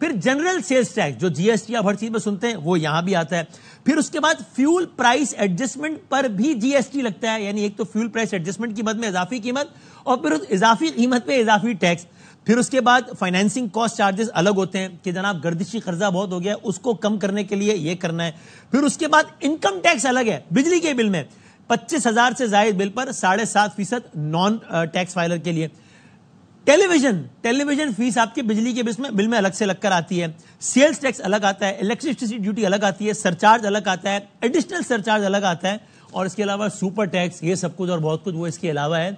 پھر general sales tax جو جی S T آپ ہر چیز میں سنتے ہیں وہ یہاں بھی آتا ہے. پھر اس کے بعد فیول پرائس ایڈجسٹمنٹ پر بھی جی ایس ٹی لگتا ہے, یعنی ایک تو فیول پرائس ایڈجسٹمنٹ کی مد میں اضافی قیمت اور پھر اس اضافی قیمت پہ اضافی ٹیکس. پھر اس کے بعد فائنینسنگ کاسٹ چارجز الگ ہوتے ہیں کہ جناب گردشی قرضہ بہت ہو گیا اس کو کم کرنے کے لیے یہ کرنا ہے. پھر اس کے بعد انکم ٹیکس الگ ہے بجلی کے بل میں 25,000 سے زائد بل پر 7.5% نان ٹیکس فائلر کے لیے. ٹیلی ویژن فیس آپ کے بجلی کے بل میں الگ سے لگ کر آتی ہے. سیلز ٹیکس الگ آتا ہے, الیکٹریسٹی ڈیوٹی الگ آتی ہے, سرچارج الگ آتا ہے, ایڈیشنل سرچارج الگ آتا ہے, اور اس کے علاوہ سپر ٹیکس, یہ سب کچھ اور بہت کچھ وہ اس کے علاوہ ہے.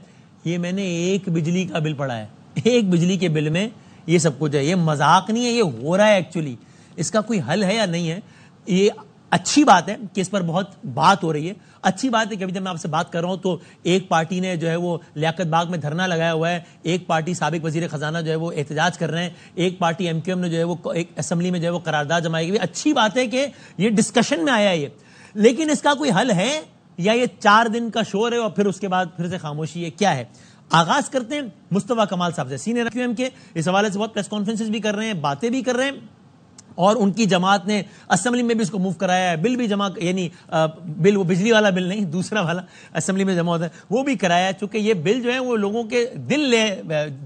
یہ میں نے ایک بجلی کا بل پڑھا ہے, ایک بجلی کے بل میں یہ سب کچھ ہے. یہ مذاق نہیں ہے, یہ ہو رہا ہے ایکچولی. اس کا کوئی حل ہے یا نہیں ہے؟ یہ اچھی بات ہے کہ اس پر بہت بات ہو رہی ہے. اچھی بات ہے کہ ابھی جب میں آپ سے بات کر رہا ہوں تو ایک پارٹی نے جو ہے وہ لیاقت باغ میں دھرنا لگایا ہوا ہے, ایک پارٹی سابق وزیر خزانہ جو ہے وہ احتجاج کر رہے ہیں, ایک پارٹی ایم کیو ایم نے جو ہے وہ ایک اسمبلی میں جو ہے وہ قرارداد جمائی گئی. اچھی بات ہے کہ یہ ڈسکشن میں آیا ہے یہ, لیکن اس کا کوئی حل ہے یا یہ 4 دن کا شور ہے اور پھر اس کے بعد پھر سے خاموشی ہے؟ کیا ہے؟ آغاز کرتے ہیں مصطفیٰ کمال صاحب سے, سینئر کیو ایم کے. اس حوالے سے بہت پریس کانفرنسز بھی کر رہے ہیں, باتیں بھی کر رہے ہیں, اور ان کی جماعت نے اسمبلی میں بھی اس کو موو کرایا ہے. بل بھی جمع, یعنی بل وہ بجلی والا بل نہیں, دوسرا والا اسمبلی میں جمع ہوتا ہے, وہ بھی کرایا ہے. چونکہ یہ بل جو ہے وہ لوگوں کے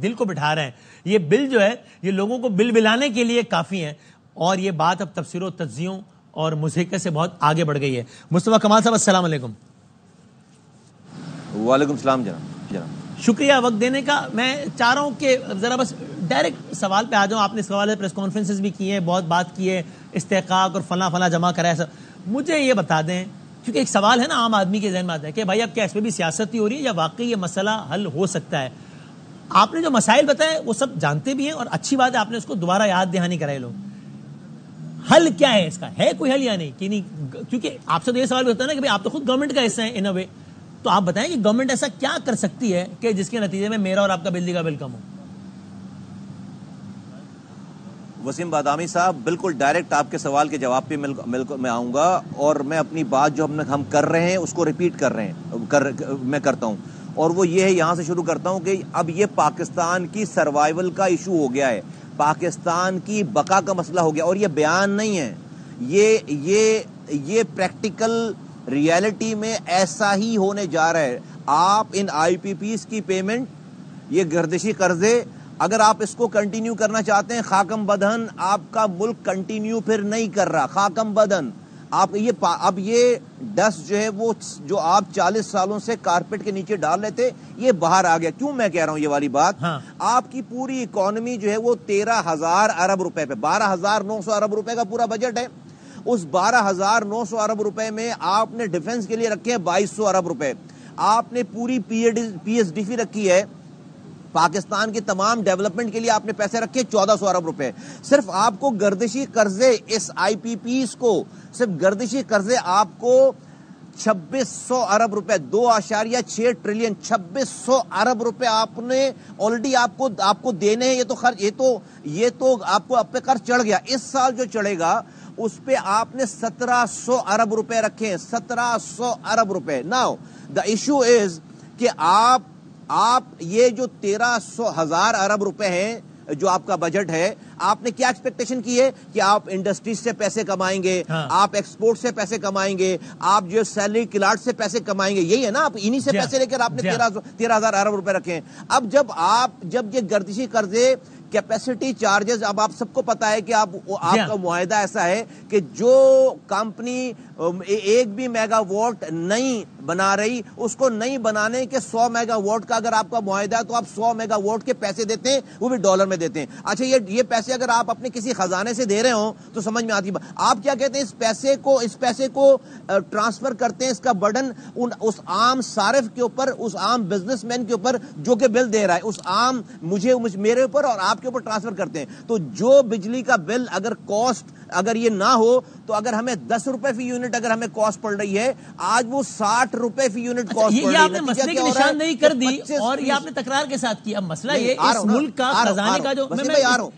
دل کو بٹھا رہے ہیں. یہ بل جو ہے یہ لوگوں کو بل بلانے کے لیے کافی ہے, اور یہ بات اب تبصروں و تجزیوں اور مذاکرے سے بہت آگے بڑھ گئی ہے. مصطفیٰ کمال صاحب السلام علیکم. وعلیکم السلام جناب. شکریہ وقت دینے کا. میں چاہ رہا ہوں کہ ذرا بس ڈائریکٹ سوال پہ آ جاؤں. آپ نے اس حوالے سے پریس کانفرنسز بھی کی ہیں, بہت بات کی ہے, استحقاق اور فلاں جمع کرا ہے. مجھے یہ بتا دیں, کیونکہ ایک سوال ہے نا عام آدمی کے ذہن میں آتا ہے کہ بھائی اب کیا اس پہ بھی سیاست ہی ہو رہی ہے یا واقعی یہ مسئلہ حل ہو سکتا ہے؟ آپ نے جو مسائل بتائے وہ سب جانتے بھی ہیں, اور اچھی بات ہے آپ نے اس کو دوبارہ یاد دہانی کرائے. لوگ حل کیا ہے اس کا؟ ہے کوئی حل یا نہیں؟ کہ نہیں, کیونکہ آپ سے تو یہ سوال بھی ہوتا ہے نا کہ بھائی آپ تو خود گورنمنٹ کا حصہ ہیں ان اے وے, تو آپ بتائیں کہ گورنمنٹ ایسا کیا کر سکتی ہے کہ جس کے نتیجے میں میرا اور آپ کا بجلی کا بل کم ہو؟ وسیم بادامی صاحب, بالکل ڈائریکٹ آپ کے سوال کے جواب پہ میں آؤں گا, اور میں اپنی بات جو ہم کر رہے ہیں اس کو ریپیٹ کر رہے ہیں, میں کرتا ہوں, اور وہ یہ ہے, یہاں سے شروع کرتا ہوں کہ اب یہ پاکستان کی سروائیول کا ایشو ہو گیا ہے, پاکستان کی بقا کا مسئلہ ہو گیا, اور یہ بیان نہیں ہے, یہ پریکٹیکل ریالٹی میں ایسا ہی ہونے جا رہا ہے. آپ ان آئی پی پیز کی پیمنٹ, یہ گردشی قرضے, اگر آپ اس کو کنٹینیو کرنا چاہتے ہیں, خاکم بدہن آپ کا ملک کنٹینیو پھر نہیں کر رہا, خاکم بدہن. آپ یہ اب یہ ڈسٹ جو ہے وہ جو آپ 40 سالوں سے کارپیٹ کے نیچے ڈال رہے تھے, یہ باہر آ گیا. کیوں میں کہہ رہا ہوں یہ والی بات؟ آپ کی پوری اکانومی جو ہے وہ 13,000 ارب روپے پہ, 12,900 ارب روپے کا پورا بجٹ ہے. اس 12,900 ارب روپے میں آپ نے ڈیفنس کے لیے رکھے ہیں 2,200 ارب روپے, آپ نے پوری پی ایس ڈی فی رکھی ہے, پاکستان کے تمام ڈیولپمنٹ کے لیے آپ نے پیسے رکھے 1,400 ارب روپے. صرف آپ کو گردشی قرضے, اس آئی پی پیز کو صرف گردشی قرضے آپ کو 2,600 ارب روپے, 2.6 ٹریلین 2,600 ارب روپے آپ نے آلریڈی آپ کو دینے ہیں. یہ تو آپ کو اب پہ قرض چڑھ گیا. اس سال جو چڑھے گا اس پہ آپ نے 1,700 ارب روپے رکھے ہیں, 1,700 ارب روپے. ناؤ دا ایشو از کہ آپ یہ جو 13,000 ارب روپے ہیں جو آپ کا بجٹ ہے, آپ نے کیا ایکسپیکٹیشن کی ہے کہ آپ انڈسٹریز سے پیسے کمائیں گے, آپ ایکسپورٹ سے پیسے کمائیں گے, آپ جو سیلری کلاٹ سے پیسے کمائیں گے, یہی ہے نا. آپ انہی سے پیسے لے کر آپ نے 13,000 ارب روپے رکھے ہیں. اب جب یہ گردشی قرضے, کیپیسٹی چارجز, اب آپ سب کو پتا ہے کہ آپ کا معاہدہ ایسا ہے کہ جو کمپنی ایک بھی میگا واٹ نہیں بنا رہی, اس کو نہیں بنانے کے 100 میگا واٹ کا اگر آپ کا معاہدہ ہے تو آپ 100 میگا واٹ کے پیسے دیتے ہیں, وہ بھی ڈالر میں دیتے ہیں. اچھا, یہ پیسے اگر آپ اپنے کسی خزانے سے دے رہے ہوں تو سمجھ میں آتی. آپ کیا کہتے ہیں, اس پیسے کو ٹرانسفر کرتے ہیں, اس کا برڈن اس عام صارف کے اوپر, اس عام بزنس مین کے اوپر جو کہ بل دے رہا ہے, اس عام میرے اوپر اور آپ کے اوپر ٹرانسفر کرتے ہیں. تو جو بجلی کا بل اگر کاسٹ اگر یہ نہ ہو تو اگر ہمیں 10 روپے فی یونٹ اگر ہمیں کاسٹ پڑ رہی ہے, آج وہ 60 روپے فی یونٹ کاسٹ پڑ رہی ہے. یہ آپ نے مسئلے کی نشاندہی کر دی اور یہ آپ نے تکرار کے ساتھ کیا. مسئلہ یہ اس ملک کا خزانے کا جو, میں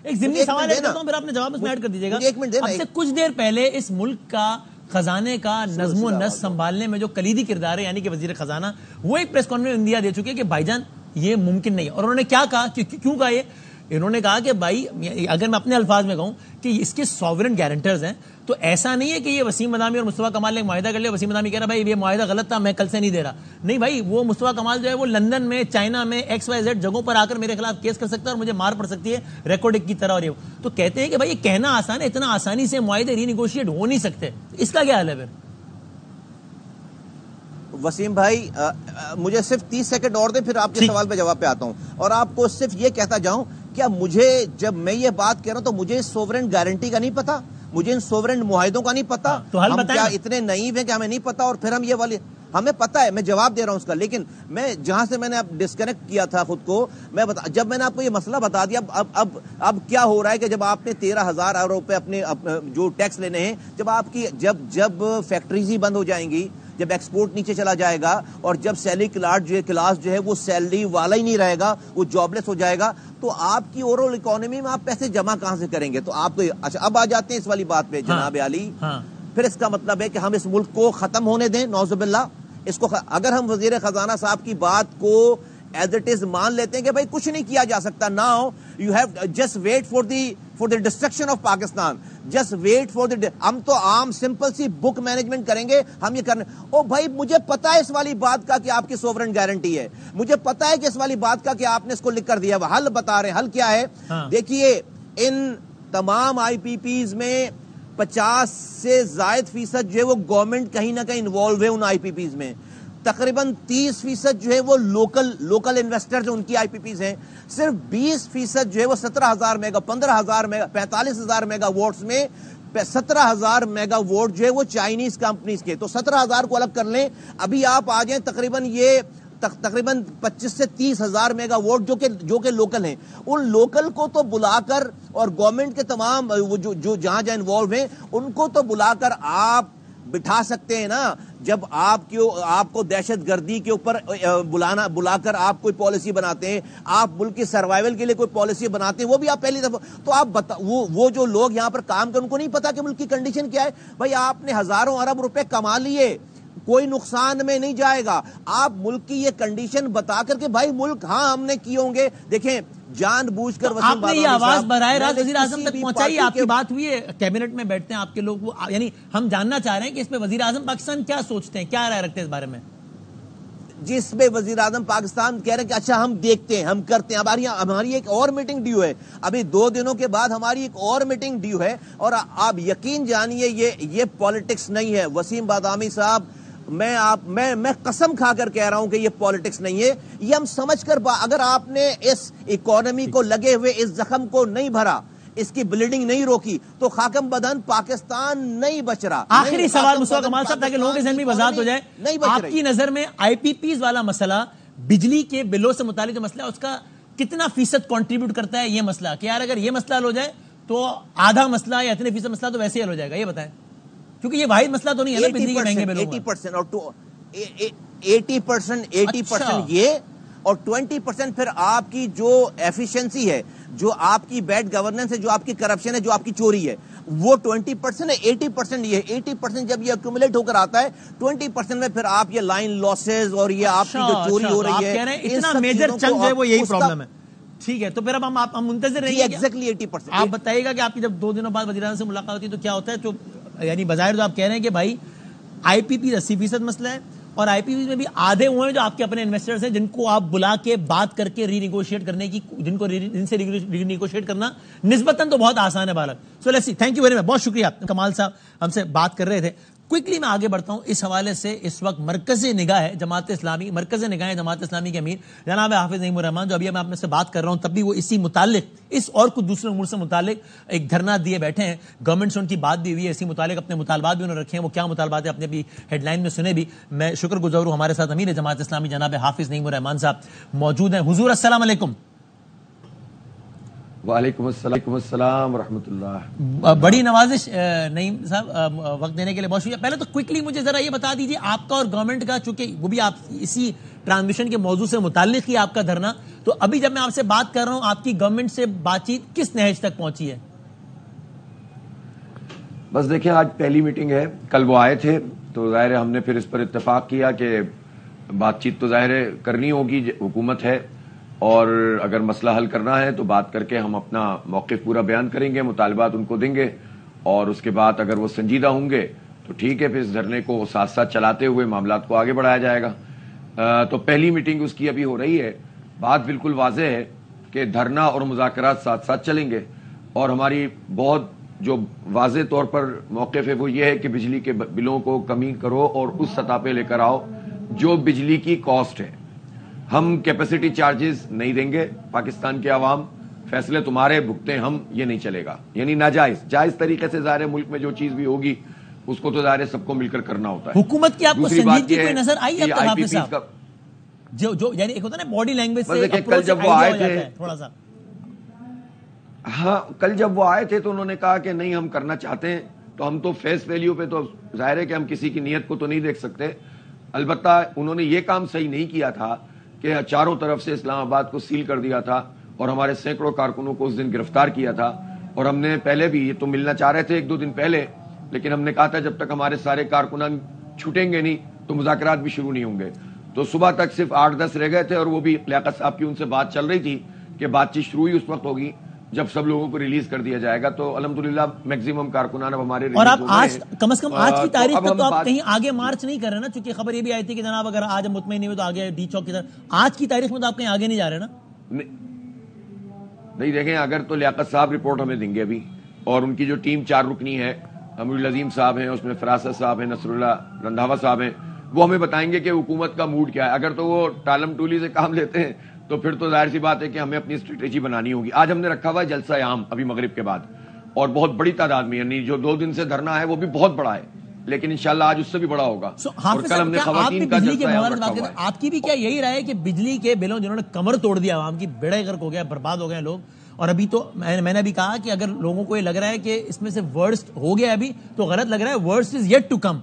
ایک ضمنی سوال کرتا ہوں, پھر آپ نے جواب اس میں ایڈ کر دیجیے گا. اب سے کچھ دیر پہلے اس ملک کا خزانے کا نظم و نسق سنبھالنے میں جو کلیدی کردار ہے یعنی کہ وزیر خزانہ, وہ ایک پریس کانفرنس میں انڈیا دے چکے کہ بھائی جان یہ ممکن نہیں ہے. اور انہوں نے کیا کہا, کیوں کہا یہ انہوں نے کہا کہ بھائی اگر میں اپنے الفاظ میں کہوں کہ اس کے سوورن گارنٹرز ہیں تو ایسا نہیں ہے کہ یہ وسیم مدامی اور مصطفیٰ کمال نے معاہدہ کر لیا, وسیم مدامی کہہ رہا بھائی یہ معاہدہ غلط تھا, میں کل سے نہیں دے رہا. نہیں بھائی, وہ مصطفیٰ کمال جو ہے وہ لندن میں, چائنا میں, XYZ جگہوں پر آ کر میرے خلاف کیس کر سکتا ہے اور مجھے مار پڑ سکتی ہے ریکارڈنگ کی طرح. اور یہ تو کہتے ہیں کہ بھائی یہ کہنا آسان ہے, اتنا آسانی سے معاہدے ری نیگوشیٹ ہو نہیں سکتے. اس کا کیا حل ہے پھر؟ وسیم بھائی مجھے صرف 30 سیکنڈ اور دیں, پھر آپ کے سوال پہ جواب پہ آتا ہوں. اور آپ کو صرف یہ کہتا جاؤں, کیا مجھے جب میں یہ بات کہہ رہا ہوں تو مجھے سوورن گارنٹی کا نہیں پتا, مجھے ان سوورن معاہدوں کا نہیں پتا, ہم کیا اتنے نائیو ہیں کہ ہمیں نہیں پتا, اور پھر ہم یہ والی ہمیں پتا ہے, میں جواب دے رہا ہوں اس کا. لیکن میں جہاں سے میں نے اب ڈسکنیکٹ کیا تھا خود کو, جب میں نے آپ کو یہ مسئلہ بتا دیا, اب کیا ہو رہا ہے کہ جب آپ نے 13,000 روپے اپنے جو ٹیکس لینے ہیں, جب آپ کی جب فیکٹریز ہی بند ہو جائیں گی, جب ایکسپورٹ نیچے چلا جائے گا, اور جب سیلری کلاس جو ہے وہ سیلری والا ہی نہیں رہے گا, وہ جاب لیس ہو جائے گا, تو آپ کی اوورآل اکانومی میں آپ پیسے جمع کہاں سے کریں گے؟ تو آپ تو اچھا اب آ جاتے ہیں اس والی بات پہ جناب علی. پھر اس کا مطلب ہے کہ ہم اس ملک کو ختم ہونے دیں, نعوذ باللہ. اس کو اگر ہم وزیر خزانہ صاحب کی بات کو ایز اٹ از مان لیتے ہیں کہ بھائی کچھ نہیں کیا جا سکتا, now you have just wait for the destruction of Pakistan, just wait for the. ہم تو عام سمپل سی بک مینجمنٹ کریں گے, ہم یہ کرنے. او بھائی مجھے پتا ہے اس والی بات کا کہ آپ کی سوورن گارنٹی ہے, مجھے پتا ہے کہ اس والی بات کا کہ آپ نے اس کو لکھ کر دیا. حل بتا رہے ہیں, حل کیا ہے؟ دیکھیے ان تمام IPPs میں 50 سے زائد فیصد جو ہے وہ گورنمنٹ کہیں نہ کہیں انوالو ہے ان IPPs میں. تقریباً 30% جو ہے وہ لوکل انویسٹر جو ان کی IPPs ہیں. صرف 20% جو ہے وہ 17,000 میگا 15,000 میگا 45,000 میگا واٹس میں 17,000 میگا واٹ جو ہے وہ چائنیز کمپنیز کے. تو 17,000 کو الگ کر لیں, ابھی آپ آ جائیں تقریباً 25 سے 30,000 میگا واٹ جو کہ لوکل ہیں. ان لوکل کو تو بلا کر, اور گورنمنٹ کے تمام جو جہاں انوالو ہیں ان کو تو بلا کر آپ بٹھا سکتے ہیں نا. جب آپ کو دہشت گردی کے اوپر بلا کر آپ کوئی پالیسی بناتے ہیں, آپ ملک کی سروائیول کے لیے کوئی پالیسی بناتے ہیں, وہ بھی آپ پہلی دفعہ, تو آپ وہ جو لوگ یہاں پر کام کریں ان کو نہیں پتا کہ ملک کی کنڈیشن کیا ہے. بھائی آپ نے ہزاروں ارب روپے کما لیے, کوئی نقصان میں نہیں جائے گا. آپ ملک کی یہ کنڈیشن بتا کر کہ بھائی ملک ہاں ہم نے کیے ہوں گے. دیکھیں جان بوجھ کر آپ نے یہ آواز براہ راست وزیر اعظم تک پہنچائی, آپ کی بات ہوئی ہے, کیبنٹ میں بیٹھتے ہیں آپ کے لوگ, یعنی ہم جاننا چاہ رہے ہیں کہ اس پہ وزیر اعظم پاکستان کیا سوچتے ہیں, کیا رائے رکھتے ہیں اس بارے میں؟ جس پہ وزیر اعظم پاکستان کہہ رہے ہیں کہ اچھا ہم دیکھتے ہیں, ہم کرتے ہیں. ہماری ایک اور میٹنگ ڈیو ہے, ابھی 2 دنوں کے بعد ہماری ایک اور میٹنگ ڈیو ہے, اور آپ یقین جانیے یہ پالیٹکس نہیں ہے. وسیم بادامی صاحب, میں قسم کھا کر کہہ رہا ہوں کہ یہ پالیٹکس نہیں ہے. یہ ہم سمجھ کر اگر آپ نے اس اکانومی کو لگے ہوئے اس زخم کو نہیں بھرا, اس کی بلیڈنگ نہیں روکی, تو خاکم بدن پاکستان نہیں بچ رہا. آخری سوال مصطفیٰ کمال صاحب, تاکہ لوگوں کے ذہن میں وضاحت ہو جائے, آپ کی نظر میں IPPs والا مسئلہ, بجلی کے بلوں سے متعلق جو مسئلہ ہے, اس کا کتنا فیصد کنٹریبیوٹ کرتا ہے یہ مسئلہ, کہ یار اگر یہ مسئلہ حل ہو جائے تو آدھا مسئلہ یا اتنے فیصد مسئلہ تو ویسے ہی حل ہو جائے گا؟ یہ بتائیں, کیونکہ یہ واحد مسئلہ تو نہیں ہے نا بجلی کے مہنگے بلوں کا. 80% یہ, اور 20% پھر آپ کی جو ایفیشنسی ہے, جو آپ کی بیڈ گورننس ہے, جو آپ کی کرپشن ہے, جو آپ کی چوری ہے, وہ 20% ہے. 80% یہ 80% جب یہ ایکومولیٹ ہو کر آتا ہے, 20% میں پھر آپ یہ لائن لاسز اور یہ آپ کی جو چوری ہو رہی ہے, اتنا میجر چنک جو ہے وہ یہی پرابلم ہے. ٹھیک ہے, تو پھر اب ہم منتظر رہیں گے. ایگزیکٹلی 80%. آپ بتائیے گا کہ آپ کی جب 2 دنوں بعد وزیر اعظم سے ملاقات ہوتی ہے تو کیا ہوتا ہے؟ تو یعنی بظاہر تو آپ کہہ رہے ہیں کہ بھائی IPP 80% مسئلہ ہے, اور IPP میں بھی آدھے ہوئے ہیں جو آپ کے اپنے انویسٹرز ہیں, جن کو آپ بلا کے بات کر کے ری نیگوشیٹ کرنے کی, جن سے ری نیگوشیٹ کرنا نسبتاً تو بہت آسان ہے بالک. So let's see, thank you very much, بہت شکریہ. کمال صاحب ہم سے بات کر رہے تھے. کوئکلی میں آگے بڑھتا ہوں. اس حوالے سے اس وقت مرکز نگاہ ہے جماعت اسلامی, مرکز نگاہ جماعت اسلامی کے امیر جناب حافظ نعیم الرحمان, جو ابھی میں آپ سے بات کر رہا ہوں, تب بھی وہ اسی متعلق, اس اور کچھ دوسرے امور سے متعلق ایک دھرنا دیے بیٹھے ہیں. گورنمنٹ سے ان کی بات بھی ہوئی ہے, اسی متعلق اپنے مطالبات بھی انہوں نے رکھے ہیں. وہ کیا مطالبات ہیں اپنے بھی ہیڈ لائن میں سنے بھی. میں شکر گزار ہوں, ہمارے ساتھ امیر جماعت اسلامی جناب حافظ نعیم الرحمان صاحب موجود ہیں. حضور السلام علیکم. وعلیکم السلام ورحمۃ اللہ. بڑی نوازش نعیم صاحب, وقت دینے کے لیے بہت شکریہ. پہلے تو کوئکلی مجھے ذرا یہ بتا دیجیے, آپ کا اور گورنمنٹ کا, چونکہ وہ بھی آپ اسی ٹرانسمیشن کے موضوع سے متعلق ہی آپ کا دھرنا, تو ابھی جب میں آپ سے بات کر رہا ہوں, آپ کی گورنمنٹ سے بات چیت کس نہج تک پہنچی ہے؟ بس دیکھیں, آج پہلی میٹنگ ہے, کل وہ آئے تھے, تو ظاہر ہے ہم نے پھر اس پر اتفاق کیا کہ بات چیت تو ظاہر ہے کرنی ہوگی, حکومت ہے, اور اگر مسئلہ حل کرنا ہے تو بات کر کے ہم اپنا موقف پورا بیان کریں گے, مطالبات ان کو دیں گے, اور اس کے بعد اگر وہ سنجیدہ ہوں گے تو ٹھیک ہے, پھر اس دھرنے کو ساتھ ساتھ چلاتے ہوئے معاملات کو آگے بڑھایا جائے گا. تو پہلی میٹنگ اس کی ابھی ہو رہی ہے. بات بالکل واضح ہے کہ دھرنا اور مذاکرات ساتھ ساتھ چلیں گے, اور ہماری بہت جو واضح طور پر موقف ہے وہ یہ ہے کہ بجلی کے بلوں کو کمی کرو اور اس سطح پہ لے کر آؤ جو بجلی کی کاسٹ ہے. ہم کیپیسٹی چارجز نہیں دیں گے, پاکستان کے عوام فیصلے تمہارے بھگتے ہم, یہ نہیں چلے گا. یعنی جائز طریقے سے ظاہر ملک میں جو چیز بھی ہوگی اس کو تو ظاہر سب کو مل کر کرنا ہوتا ہے. حکومت کی آپ کو سنجیدگی کوئی نظر آئی اب تک حافظ صاحب؟ جو یعنی ایک ہوتا ہے نا باڈی لینگویج سے کل جب وہ آئے تھے تھوڑا سا, ہاں کل جب وہ آئے تھے تو انہوں نے کہا کہ نہیں ہم کرنا چاہتے ہیں, تو ہم تو فیس ویلیو پہ تو ظاہر ہے کہ ہم کسی کی نیت کو تو نہیں دیکھ سکتے. البتہ انہوں نے یہ کام صحیح نہیں کیا تھا کہ چاروں طرف سے اسلام آباد کو سیل کر دیا تھا اور ہمارے سینکڑوں کارکنوں کو اس دن گرفتار کیا تھا. اور ہم نے پہلے بھی یہ تو ملنا چاہ رہے تھے 1-2 دن پہلے, لیکن ہم نے کہا تھا جب تک ہمارے سارے کارکنان چھوٹیں گے نہیں تو مذاکرات بھی شروع نہیں ہوں گے. تو صبح تک صرف 8-10 رہ گئے تھے, اور وہ بھی لیاقت صاحب کی ان سے بات چل رہی تھی کہ بات چیت شروع ہی اس وقت ہوگی جب سب لوگوں کو ریلیز کر دیا جائے گا. تو الحمدللہ میکسیمم کارکنان اب ہمارے اور آپ آج کم از کم آج کی تاریخ تک تو آپ کہیں آگے مارچ نہیں کر رہے نا, چونکہ خبر یہ بھی آئی تھی کہ جناب اگر آج ہم مطمئن نہیں ہوئے تو آگے ڈی چوک کی طرف. آج کی تاریخ میں تو آپ کہیں آگے نہیں جا رہے نا؟ نہیں دیکھیں, اگر تو لیاقت صاحب رپورٹ ہمیں دیں گے ابھی, اور ان کی جو ٹیم 4 رکنی ہے, امیر العظیم صاحب ہیں, اس میں فراست صاحب ہیں, نصر اللہ رندھاوا صاحب ہیں, وہ ہمیں بتائیں گے کہ حکومت کا موڈ کیا ہے. اگر تو وہ ٹالم ٹولی سے کام لیتے ہیں تو پھر تو ظاہر سی بات ہے کہ ہمیں اپنی اسٹریٹجی بنانی ہوگی. آج ہم نے رکھا ہوا ہے جلسہ عام ابھی مغرب کے بعد, اور بہت بڑی تعداد میں, یعنی جو 2 دن سے دھرنا ہے وہ بھی بہت بڑا ہے, لیکن انشاءاللہ آج اس سے بھی بڑا ہوگا. اور کل ہم نے خواتین کا جلسہ عام رکھا ہوا ہے. آپ کی بھی کیا یہی رائے ہے کہ بجلی کے بلوں جنہوں نے کمر توڑ دیا, عوام کی بیڑا غرق ہو گیا, برباد ہو گئے لوگ, اور ابھی تو میں نے بھی کہا کہ اگر لوگوں کو یہ لگ رہا ہے کہ اس میں سے ورسٹ ہو گیا ابھی تو غلط لگ رہا ہے, worst is yet to come.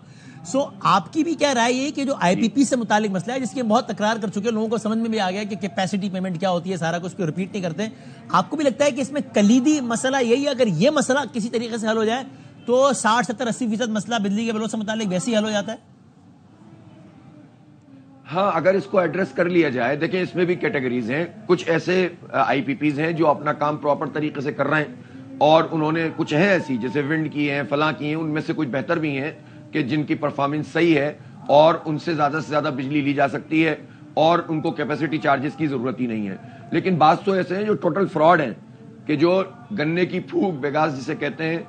So آپ کی بھی کیا رائے یہ کہ جو آئی پی پی سے متعلق مسئلہ ہے جس کی بہت تکرار کر چکے, لوگوں کو سمجھ میں بھی آ گیا کہ کیپیسٹی پیمنٹ کیا ہوتی ہے, سارا کچھ کو ریپیٹ نہیں کرتے, آپ کو بھی لگتا ہے کہ اس میں کلیدی مسئلہ یہی ہے اگر یہ مسئلہ کسی طریقے سے حل ہو جائے تو 60-70-80% مسئلہ بجلی کے بلوں سے متعلق ویسے ہی حل ہو جاتا ہے؟ ہاں اگر اس کو ایڈریس کر لیا جائے. دیکھیں اس میں بھی کیٹیگریز ہیں, کچھ ایسے آئی پی پیز ہیں جو اپنا کام پراپر طریقے سے کر رہے ہیں, اور انہوں نے کچھ ہیں ایسی جیسے ونڈ کی ہیں, فلاں کی ہیں, ان میں سے کچھ بہتر بھی ہیں کہ جن کی پرفارمنس صحیح ہے اور ان سے زیادہ بجلی لی جا سکتی ہے اور ان کو کیپیسٹی چارجز کی ضرورت ہی نہیں ہے. لیکن بعض تو ایسے ہیں جو ٹوٹل فراڈ ہیں کہ جو گنے کی پھوک بیگاز جسے کہتے ہیں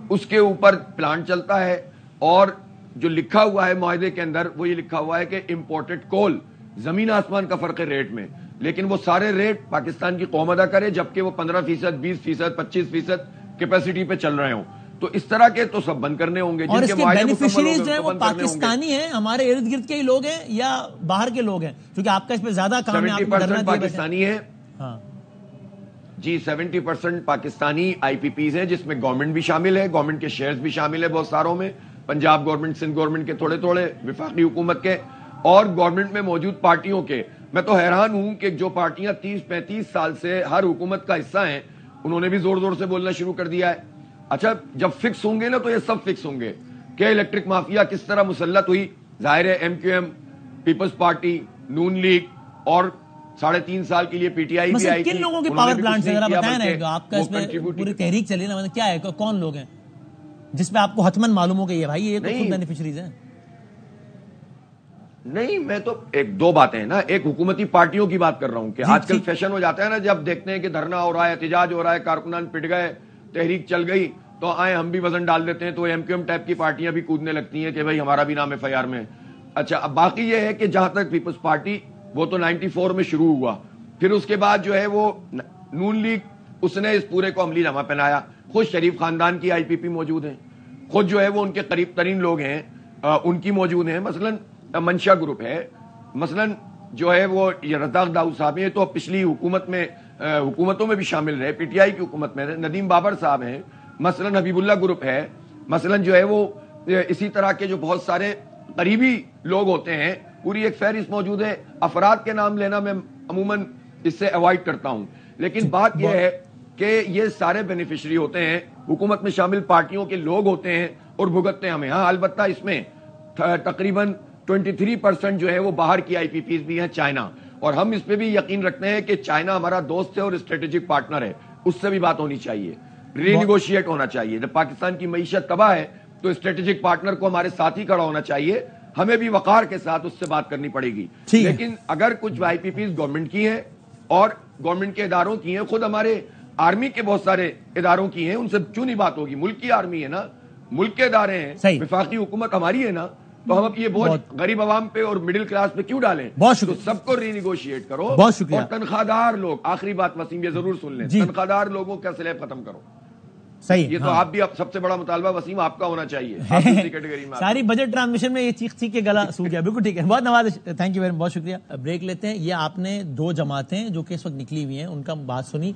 اس کے اوپر پلانٹ چلتا ہے, اور جو لکھا ہوا ہے معاہدے کے اندر وہ یہ لکھا ہوا ہے کہ امپورٹڈ کول, زمین آسمان کا فرق ہے ریٹ میں, لیکن وہ سارے ریٹ پاکستان کی قوم ادا کرے جبکہ وہ 15%, 20%, 25% کیپیسٹی پہ چل رہے ہوں. تو اس طرح کے تو سب بند کرنے ہوں گے. اور اس کے بینیفیشریز جو ہیں وہ پاکستانی ہیں, ہمارے ارد گرد کے ہی لوگ ہیں یا باہر کے لوگ ہیں, کیونکہ آپ کا اس پہ زیادہ کام ہے. 70% پاکستانی ہے جی, 70% پاکستانی آئی پی پیز ہیں جس میں گورنمنٹ بھی شامل ہے, گورنمنٹ کے شیئرز بھی شامل ہے بہت ساروں میں, پنجاب گورنمنٹ, سندھ گورنمنٹ کے تھوڑے, وفاقی حکومت کے, اور گورنمنٹ میں موجود پارٹیوں کے. میں تو حیران ہوں کہ جو پارٹیاں 30-35 سال سے ہر حکومت کا حصہ ہیں انہوں نے بھی زور سے بولنا شروع کر دیا ہے. اچھا جب فکس ہوں گے نا تو یہ سب فکس ہوں گے کہ الیکٹرک مافیا کس طرح مسلط ہوئی. ظاہر ہے M Q M, Peoples Party, Noon League, اور 3.5 سال کے لیے پی ٹی آئی بھی آئی تھی. کن لوگوں کے پاور پلانٹ ذرا بتائیں نا, آپ کا اس میں پوری تحریک چلی نا, کیا ہے, کون لوگ ہیں جس پہ آپ کو حتمن معلوم ہو کہ یہ بھائی یہ تو خود بینیفیشریز ہیں؟ نہیں, میں تو 1-2 باتیں ہیں نا, ایک حکومتی پارٹیوں کی بات کر رہا ہوں کہ آج کل فیشن ہو جاتا ہے نا, جب دیکھتے ہیں کہ دھرنا ہو رہا ہے, احتجاج ہو رہا ہے, کارکنان پٹ گئے, تحریک چل گئی, تو آئے ہم بھی وزن ڈال دیتے ہیں, تو ایم کیو ایم ٹائپ کی پارٹیاں بھی کودنے لگتی ہیں کہ بھائی ہمارا بھی نام ایف آئی آر میں. اچھا اب باقی یہ ہے کہ جہاں تک پیپلز پارٹی وہ تو 94 میں شروع ہوا, پھر اس کے بعد جو ہے وہ نون لیگ, اس نے اس پورے کو عملی نامہ پہنایا. خود شریف خاندان کی آئی پی پی موجود ہیں, خود جو ہے وہ ان کے قریب ترین لوگ ہیں ان کی موجود ہیں, مثلا منشا گروپ ہے, مثلا جو ہے وہ رزاق داؤد صاحب ہیں, تو پچھلی حکومتوں میں بھی شامل رہے, پی ٹی آئی کی حکومت میں رہے, ندیم بابر صاحب ہیں, مثلا حبیب اللہ گروپ ہے, مثلا جو ہے وہ اسی طرح کے جو بہت سارے قریبی لوگ ہوتے ہیں, پوری ایک فہرست موجود ہے. افراد کے نام لینا میں عموماً اس سے اوائڈ کرتا ہوں, لیکن بات یہ ہے کہ یہ سارے بینیفیشری ہوتے ہیں, حکومت میں شامل پارٹیوں کے لوگ ہوتے ہیں اور بھگتتے ہمیں. ہاں البتہ اس میں تقریباً 23% جو ہے وہ باہر کی آئی پی پیز بھی ہیں, چائنا, اور ہم اس پہ بھی یقین رکھتے ہیں کہ چائنا ہمارا دوست ہے اور اسٹریٹجک پارٹنر ہے, اس سے بھی بات ہونی چاہیے, ری نیگوشیٹ ہونا چاہیے. جب پاکستان کی معیشت تباہ ہے تو اسٹریٹجک پارٹنر کو ہمارے ساتھ ہی کھڑا ہونا چاہیے, ہمیں بھی وقار کے ساتھ اس سے بات کرنی پڑے گی. لیکن اگر کچھ آئی پی پیز گورنمنٹ کی ہیں اور گورنمنٹ کے اداروں کی ہیں, خود ہمارے آرمی کے بہت سارے اداروں کی ہیں, ان سے کیوں نہیں بات ہوگی؟ ملک کی آرمی ہے نا, ملک کے ادارے ہیں, وفاقی حکومت ہماری ہے نا, تو ہم اب یہ بوجھ غریب عوام پہ اور مڈل کلاس پہ کیوں ڈالیں؟ تو سب کو ری نیگوشیٹ کرو, اور تنخواہ دار لوگ, آخری بات وسیم یہ ضرور سن لیں, تنخواہ دار لوگوں کا سلیب ختم کرو. صحیح, یہ تو آپ بھی سب سے بڑا مطالبہ وسیم آپ کا ہونا چاہیے, اسی کیٹیگری میں. ساری بجٹ ٹرانسمیشن میں یہ چیخ چیخ کے گلا سوکھ گیا. بالکل ٹھیک ہے, بہت نوازش, تھینک یو ویری مچ, بہت شکریہ. بریک لیتے ہیں. یہ آپ نے دو جماعتیں جو کہ اس وقت نکلی ہوئی ہیں ان کا بات سنی.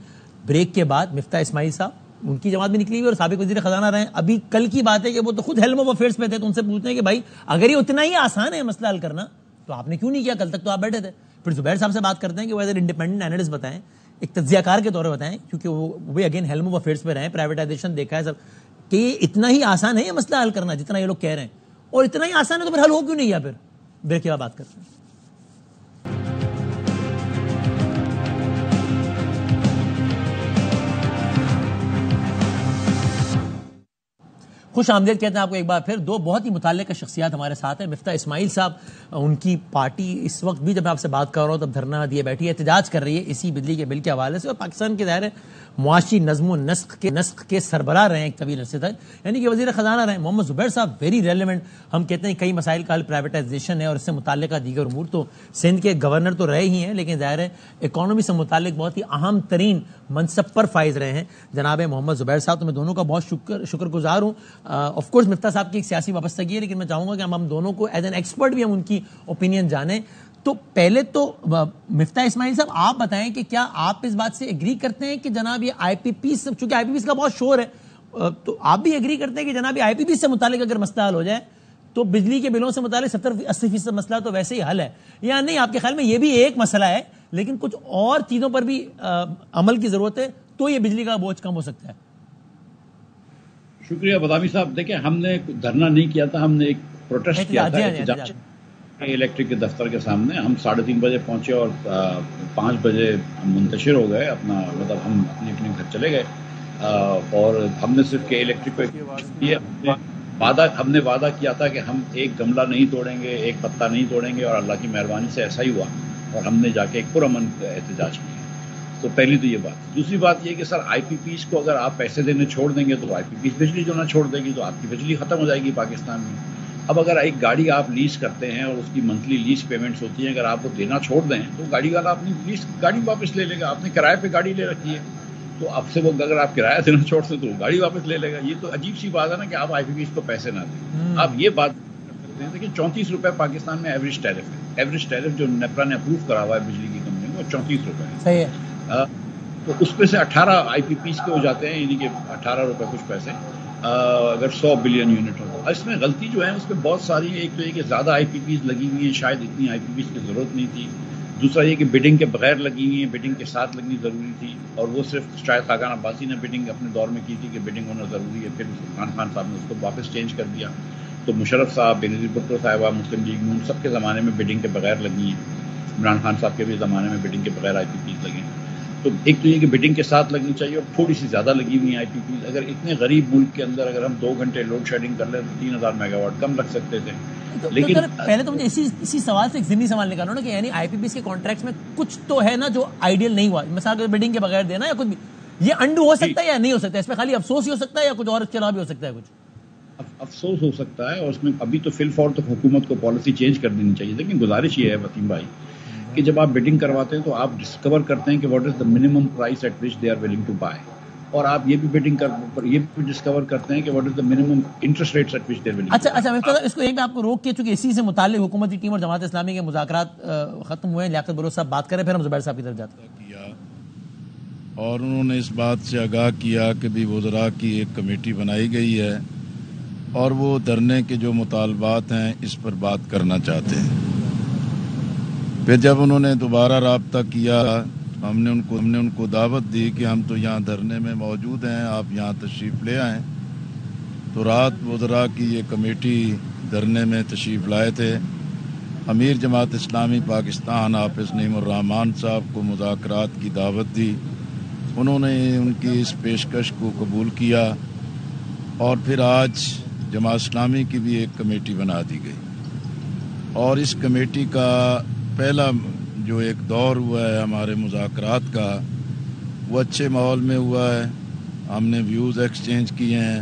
بریک کے بعد مفتاح اسماعیل صاحب, ان کی جماعت بھی نکلی ہوئی اور سابق وزیر خزانہ رہے ہیں. ابھی کل کی بات ہے کہ وہ تو خود ہیلم آف افیئرس پہ تھے, تو ان سے پوچھتے ہیں کہ بھائی اگر یہ اتنا ہی آسان ہے مسئلہ حل کرنا تو آپ نے کیوں نہیں کیا؟ کل تک تو آپ بیٹھے تھے. پھر زبیر صاحب سے بات کرتے ہیں کہ وہ ایز اے انڈیپینڈنٹ اینالسٹ بتائیں, ایک تجزیہ کار کے طور پر بتائیں, کیونکہ وہ بھی اگین ہیلم آف افیئرس پہ رہے ہیں, پرائیویٹائزیشن دیکھا ہے سب, کہ یہ اتنا ہی آسان ہے یہ مسئلہ حل کرنا جتنا یہ لوگ کہہ رہے ہیں, اور اتنا ہی آسان ہے تو پھر حل ہو کیوں نہیں گیا؟ پھر بریک کے بعد بات کرتے ہیں. خوش آمدید کہتے ہیں آپ کو ایک بار پھر. دو بہت ہی متعلقہ شخصیات ہمارے ساتھ ہیں. مفتاح اسماعیل صاحب, ان کی پارٹی اس وقت بھی جب میں آپ سے بات کر رہا ہوں تب دھرنا دیے بیٹھی ہے, احتجاج کر رہی ہے اسی بجلی کے بل کے حوالے سے, اور پاکستان کے ظاہر معاشی نظم و نسق کے سربراہ رہے ہیں ایک طویل عرصے تک, یعنی کہ وزیر خزانہ رہے ہیں. محمد زبیر صاحب ویری ریلیونٹ, ہم کہتے ہیں کئی مسائل کا حل پرائیویٹائزیشن ہے اور اس سے متعلقہ دیگر امور. تو سندھ کے گورنر تو رہے ہی ہیں, لیکن ظاہر ہے اکانومی سے متعلق بہت ہی اہم ترین منصب پر فائز رہے ہیں جناب محمد زبیر صاحب. تو میں دونوں کا بہت شکر گزار ہوں. آف کورس مفتاح صاحب کی ایک سیاسی وابستگی ہے, لیکن میں چاہوں گا کہ ہم دونوں کو ایز این ایکسپرٹ بھی ہم ان کی اوپینین جانیں. تو پہلے تو مفتاح اسماعیل صاحب آپ بتائیں کہ کیا آپ اس بات سے ایگری کرتے ہیں کہ جناب یہ آئی پی پی, چونکہ آئی پی پی کا بہت شور ہے, تو آپ بھی ایگری کرتے ہیں کہ جناب یہ آئی پی پی سے متعلق اگر مسئلہ حل ہو جائے تو بجلی کے بلوں سے متعلق 70-80% مسئلہ تو ویسے ہی حل ہے, یا نہیں؟ آپ کے خیال میں یہ بھی ایک مسئلہ ہے لیکن کچھ اور چیزوں پر بھی عمل کی ضرورت ہے تو یہ بجلی کا بوجھ کم ہو سکتا ہے؟ شکریہ بادامی صاحب. دیکھیں, ہم نے دھرنا نہیں کیا تھا, ہم نے ایک پروٹیسٹ کیا تھا الیکٹرک کے دفتر کے سامنے. ہم 3:30 بجے پہنچے اور 5 بجے ہم منتشر ہو گئے, اپنا مطلب ہم اپنے گھر چلے گئے. اور ہم نے صرف کے الیکٹرک کو ہم نے وعدہ کیا تھا کہ ہم ایک گملہ نہیں توڑیں گے, ایک پتا نہیں توڑیں گے, اور اللہ کی مہربانی سے ایسا ہی ہوا, اور ہم نے جا کے ایک پرامن احتجاج کیا. تو پہلی تو یہ بات. دوسری بات یہ کہ سر آئی پی پیز کو اگر آپ پیسے دینے چھوڑ دیں گے تو آئی پی پیز بجلی جو نہ چھوڑ دے گی تو آپ کی بجلی ختم ہو جائے گی پاکستان میں. اب اگر ایک گاڑی آپ لیز کرتے ہیں اور اس کی منتھلی لیز پیمنٹس ہوتی ہیں, اگر آپ وہ دینا چھوڑ دیں تو گاڑی والا اپنی گاڑی واپس لے لے گا. آپ نے کرائے پہ گاڑی لے رکھی ہے, تو اب سے وہ اگر آپ کرایہ دینا چھوڑ دیں تو وہ گاڑی واپس لے لے گا. یہ تو عجیب سی بات ہے نا کہ آپ آئی پی پیز کو پیسے نہ دیں. آپ یہ بات کرتے ہیں کہ 34 روپے پاکستان میں ایوریج ٹیرف ہے. ایوریج ٹیرف جو نیپرا نے اپروو کرا ہوا ہے بجلی کی کمپنی کو, 34 روپے ہے. صحیح ہے. تو اس پہ سے 18 آئی پی پیز کے ہو جاتے ہیں, یعنی کہ 18 روپے کچھ پیسے اگر 100 بلین یونٹ ہو. اس میں غلطی جو ہے اس پہ بہت ساری ہے. ایک تو یہ کہ زیادہ آئی پی پیز لگی ہوئی ہیں, شاید اتنی آئی پی پیز کی ضرورت نہیں تھی. دوسرا یہ کہ بڈنگ کے بغیر لگی ہوئی ہیں, بڈنگ کے ساتھ لگنی ضروری تھی, اور وہ صرف شاید خاقان عباسی نے بڈنگ اپنے دور میں کی تھی کہ بڈنگ ہونا ضروری ہے. پھر عمران خان صاحب نے اس کو واپس چینج کر دیا. تو مشرف صاحب, بینظیر بھٹو صاحبہ, مسلم لیگ نون, سب کے زمانے میں بڈنگ کے بغیر لگی ہیں. عمران خان صاحب کے بھی زمانے میں بڈنگ کے بغیر آئی پی پیز لگی ہیں. تو ایک تو یہ کہ بڈنگ کے ساتھ لگنی چاہیے, اور تھوڑی سی زیادہ لگی ہوئی ہیں آئی پی پیز. اگر اتنے غریب ملک کے اندر اگر ہم 2 گھنٹے لوڈ شیڈنگ کر لیں تو 3000 میگا واٹ کم لگ سکتے تھے. لیکن پہلے تو مجھے اسی سوال سے ایک ضمنی سوال نکالو نا کہ یعنی آئی پی پیز کے کانٹریکٹس میں کچھ تو ہے نا جو آئیڈیل نہیں ہوا, مثال بڈنگ کے بغیر دینا یا کچھ بھی, یہ انڈو ہو سکتا ہے یا نہیں ہو سکتا ہے؟ اس میں خالی افسوس ہی ہو سکتا ہے یا کچھ اور اس کے علاوہ بھی ہو سکتا ہے؟ کچھ افسوس ہو سکتا ہے, اور اس میں ابھی تو فی الفور تو حکومت کو پالیسی چینج کر دینی چاہیے. لیکن گزارش یہ ہے وسیم بھائی کہ جب آپ بڈنگ کرواتے ہیں تو آپ ڈسکور کرتے ہیں کہ what is the minimum price at which they are willing to buy, اور آپ یہ بھی بڈنگ یہ بھی ڈسکور کرتے ہیں کہ what is the minimum interest rates at which they are willing. اچھا اس کو یہیں پہ آپ کو روک کے, چونکہ اسی سے متعلق حکومتی ٹیم اور جماعت اسلامی کے مذاکرات ختم ہوئے ہیں, لیاقت بلوچ صاحب بات کریں, پھر ہم زبیر صاحب کی طرف جاتے ہیں. اور انہوں نے اس بات سے آگاہ کیا کہ بھی وزراء کی ایک کمیٹی بنائی گئی ہے اور وہ دھرنے کے جو مطالبات ہیں اس پر بات کرنا چاہتے ہیں. پھر جب انہوں نے دوبارہ رابطہ کیا, ہم نے ان کو دعوت دی کہ ہم تو یہاں دھرنے میں موجود ہیں, آپ یہاں تشریف لے آئیں. تو رات وزراء کی یہ کمیٹی دھرنے میں تشریف لائے تھے امیر جماعت اسلامی پاکستان حافظ نعیم الرحمان صاحب کو مذاکرات کی دعوت دی. انہوں نے ان کی اس پیشکش کو قبول کیا اور پھر آج جماعت اسلامی کی بھی ایک کمیٹی بنا دی گئی. اور اس کمیٹی کا پہلا جو ایک دور ہوا ہے ہمارے مذاکرات کا، وہ اچھے ماحول میں ہوا ہے. ہم نے ویوز ایکسچینج کیے ہیں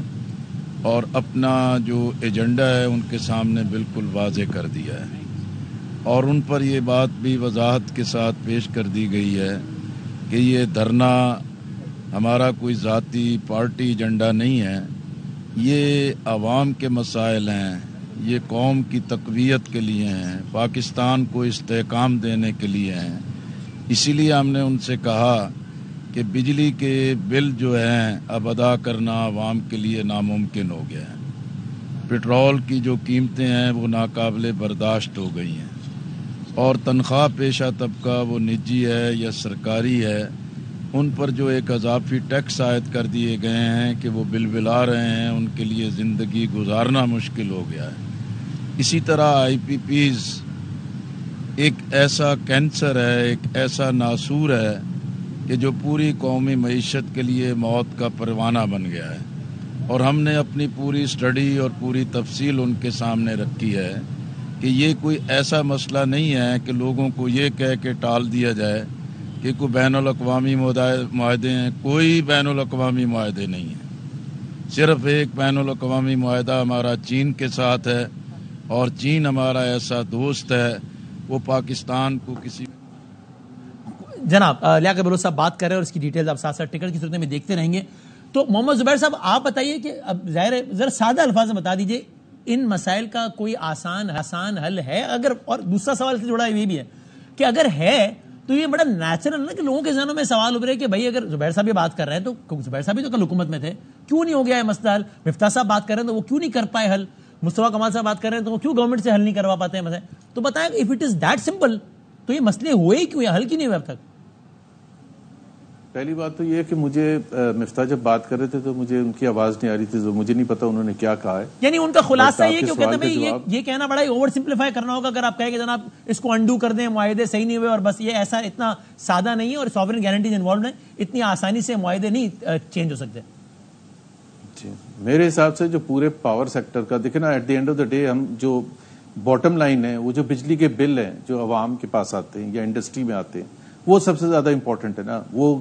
اور اپنا جو ایجنڈا ہے ان کے سامنے بالکل واضح کر دیا ہے. اور ان پر یہ بات بھی وضاحت کے ساتھ پیش کر دی گئی ہے کہ یہ دھرنا ہمارا کوئی ذاتی پارٹی ایجنڈا نہیں ہے، یہ عوام کے مسائل ہیں، یہ قوم کی تقویت کے لیے ہیں، پاکستان کو استحکام دینے کے لیے ہیں. اسی لیے ہم نے ان سے کہا کہ بجلی کے بل جو ہیں اب ادا کرنا عوام کے لیے ناممکن ہو گیا ہے. پٹرول کی جو قیمتیں ہیں وہ ناقابل برداشت ہو گئی ہیں، اور تنخواہ پیشہ طبقہ وہ نجی ہے یا سرکاری ہے، ان پر جو ایک اضافی ٹیکس عائد کر دیے گئے ہیں کہ وہ بل بلا رہے ہیں، ان کے لیے زندگی گزارنا مشکل ہو گیا ہے. اسی طرح آئی پی پیز ایک ایسا کینسر ہے، ایک ایسا ناسور ہے کہ جو پوری قومی معیشت کے لیے موت کا پروانہ بن گیا ہے. اور ہم نے اپنی پوری اسٹڈی اور پوری تفصیل ان کے سامنے رکھی ہے کہ یہ کوئی ایسا مسئلہ نہیں ہے کہ لوگوں کو یہ کہہ کے ٹال دیا جائے کہ کوئی بین الاقوامی معاہدے ہیں. کوئی بین الاقوامی معاہدے نہیں ہیں. صرف ایک بین الاقوامی معاہدہ ہمارا چین کے ساتھ ہے، اور چین ہمارا ایسا دوست ہے وہ پاکستان کو کسی. جناب لیاقت بلوچ صاحب بات کر رہے ہیں اور اس کی ڈیٹیل آپ ساتھ ساتھ ٹکٹ کی صورت میں دیکھتے رہیں گے. تو محمد زبیر صاحب آپ بتائیے کہ اب ظاہر ہے ذرا سادہ الفاظ میں بتا دیجئے ان مسائل کا کوئی آسان حل ہے اگر؟ اور دوسرا سوال سے جڑا یہ بھی ہے کہ اگر ہے تو یہ بڑا نیچرل نا کہ لوگوں کے ذہنوں میں سوال ابھرے کہ بھائی اگر زبیر صاحب یہ بات کر رہے ہیں تو زبیر صاحب بھی تو کل حکومت میں تھے، کیوں نہیں ہو گیا ہے مسئلہ حل؟ مفتاح صاحب بات کر رہے ہیں تو وہ کیوں نہیں کر پائے حل؟ مصطفیٰ کمال صاحب بات کر رہے ہیں تو وہ کیوں گورنمنٹ سے حل نہیں کروا پاتے ہیں مسئلہ؟ تو بتائیں if it is that simple تو یہ مسئلے ہوئے ہی کیوں یا حل کیوں نہیں ہوئے اب تک؟ پہلی بات تو یہ کہ مجھے مفتاح جب بات کر رہے تھے تو مجھے ان کی آواز نہیں آ رہی تھی، تو مجھے نہیں پتا انہوں نے کیا کہا ہے. یعنی ان کا خلاصہ یہ کہ کہتے ہیں یہ کہنا بڑا ہی اوور سمپلیفائی کرنا ہوگا اگر آپ کہیں کہ جناب اس کو انڈو کر دیں، معاہدے صحیح نہیں ہوئے، اور بس یہ ایسا اتنا سادہ نہیں ہے اور سوورن گارنٹیز انوالوڈ ہیں، اتنی آسانی سے معاہدے نہیں چینج ہو سکتے. جی میرے حساب سے جو پورے پاور سیکٹر کا دیکھیں نا، at the end of the day ہم جو باٹم لائن ہے وہ جو بجلی کے بل ہیں جو عوام کے پاس آتے ہیں یا انڈسٹری میں آتے ہیں وہ سب سے زیادہ امپورٹنٹ ہے نا. وہ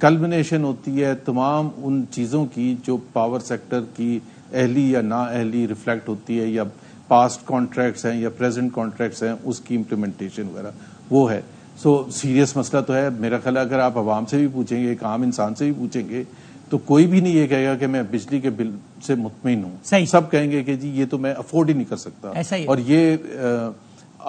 کلمنیشن ہوتی ہے تمام ان چیزوں کی جو پاور سیکٹر کی اہلی یا نا اہلی ریفلیکٹ ہوتی ہے، یا پاسٹ کانٹریکٹس ہیں یا پریزنٹ کانٹریکٹس ہیں، اس کی امپلیمنٹیشن وغیرہ وہ ہے. سو سیریس مسئلہ تو ہے. میرا خیال ہے اگر آپ عوام سے بھی پوچھیں گے، ایک عام انسان سے بھی پوچھیں گے، تو کوئی بھی نہیں یہ کہے گا کہ میں بجلی کے بل سے مطمئن ہوں. سب کہیں گے کہ جی یہ تو میں افورڈ ہی نہیں کر سکتا. اور یہ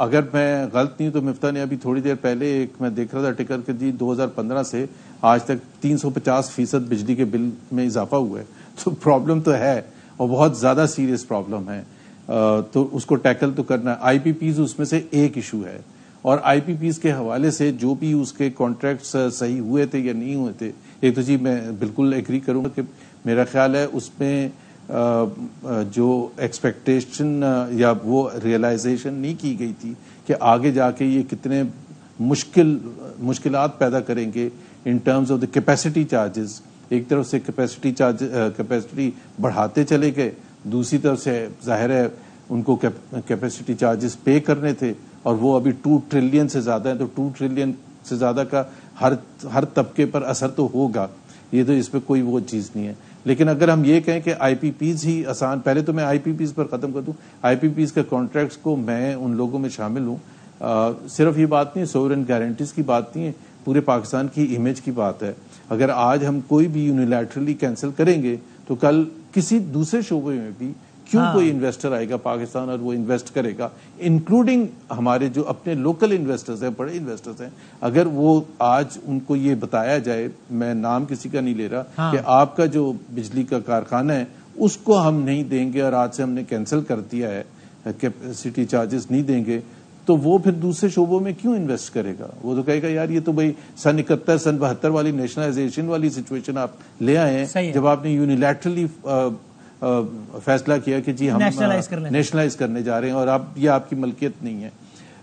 اگر میں غلط نہیں تو مفتاح نے ابھی تھوڑی دیر پہلے ایک میں دیکھ رہا تھا ٹکر کہ جی 2015 سے آج تک 350% بجلی کے بل میں اضافہ ہوا ہے. تو پرابلم تو ہے اور بہت زیادہ سیریس پرابلم ہے، تو اس کو ٹیکل تو کرنا ہے. آئی پی پیز اس میں سے ایک ایشو ہے، اور آئی پی پیز کے حوالے سے جو بھی اس کے کانٹریکٹس صحیح ہوئے تھے یا نہیں ہوئے تھے، ایک تو جی میں بالکل ایگری کروں گا کہ میرا خیال ہے اس میں جو ایکسپیکٹیشن یا وہ ریئلائزیشن نہیں کی گئی تھی کہ آگے جا کے یہ کتنے مشکلات پیدا کریں گے in terms of the capacity charges. ایک طرف سے کیپیسٹی بڑھاتے چلے گئے، دوسری طرف سے ظاہر ہے ان کو کیپیسٹی چارجز پے کرنے تھے، اور وہ ابھی 2 ٹریلین سے زیادہ ہیں. تو 2 ٹریلین سے زیادہ کا ہر طبقے پر اثر تو ہوگا، یہ تو اس پہ کوئی وہ چیز نہیں ہے. لیکن اگر ہم یہ کہیں کہ آئی پی پیز ہی آسان، پہلے تو میں آئی پی پیز پر ختم کر دوں. آئی پی پیز کے کانٹریکٹس کو میں ان لوگوں میں شامل ہوں. صرف یہ بات نہیں، سوورن گارنٹیز کی بات نہیں ہے، پورے پاکستان کی امیج کی بات ہے. اگر آج ہم کوئی بھی یونیلیٹرلی کینسل کریں گے تو کل کسی دوسرے شعبے میں بھی کیوں کوئی انویسٹر آئے گا پاکستان اور وہ انویسٹ کرے گا، انکلوڈنگ ہمارے جو اپنے لوکل انویسٹرز ہیں، بڑے انویسٹرز ہیں. اگر وہ آج ان کو یہ بتایا جائے، میں نام کسی کا نہیں لے رہا، کہ آپ کا جو بجلی کا کارخانہ ہے اس کو ہم نہیں دیں گے اور آج سے ہم نے کینسل کر دیا ہے، کیپیسٹی چارجز نہیں دیں گے، تو وہ پھر دوسرے شعبوں میں کیوں انویسٹ کرے گا؟ وہ تو کہے گا یار یہ تو بھائی سن 71 سن 72 والی نیشنلائزیشن والی سچویشن آپ لے آئے ہیں، جب آپ نے یونیلیٹرلی فیصلہ کیا کہ جی ہم نیشنلائز کرنے جا رہے ہیں اور اب یہ آپ کی ملکیت نہیں ہے.